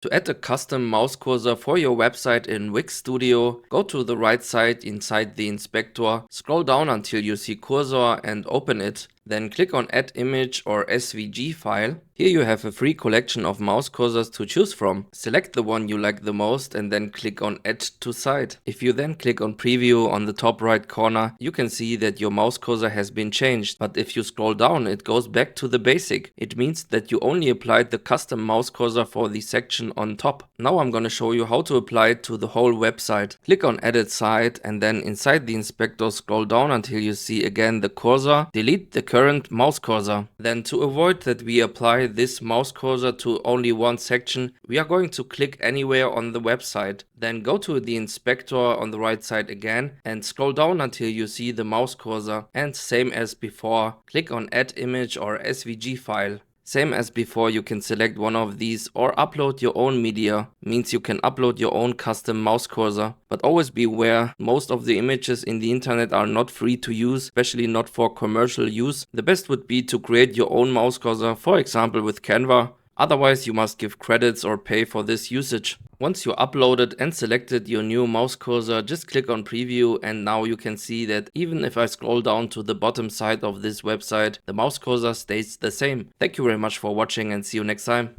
To add a custom mouse cursor for your website in Wix Studio, go to the right side inside the inspector, scroll down until you see cursor and open it. Then click on Add Image or SVG file. Here you have a free collection of mouse cursors to choose from. Select the one you like the most and then click on Add to Site. If you then click on Preview on the top right corner, you can see that your mouse cursor has been changed. But if you scroll down, it goes back to the basic. It means that you only applied the custom mouse cursor for the section on top. Now I'm gonna show you how to apply it to the whole website. Click on Edit Site and then inside the inspector scroll down until you see again the cursor. Delete the current mouse cursor. Then to avoid that we apply this mouse cursor to only one section, we are going to click anywhere on the website. Then go to the inspector on the right side again and scroll down until you see the mouse cursor, and same as before, click on Add Image or SVG file. Same as before, you can select one of these or upload your own media. Means you can upload your own custom mouse cursor. But always be aware, most of the images in the internet are not free to use, especially not for commercial use. The best would be to create your own mouse cursor, for example with Canva. Otherwise, you must give credits or pay for this usage. Once you uploaded and selected your new mouse cursor, just click on Preview and now you can see that even if I scroll down to the bottom side of this website, the mouse cursor stays the same. Thank you very much for watching and see you next time.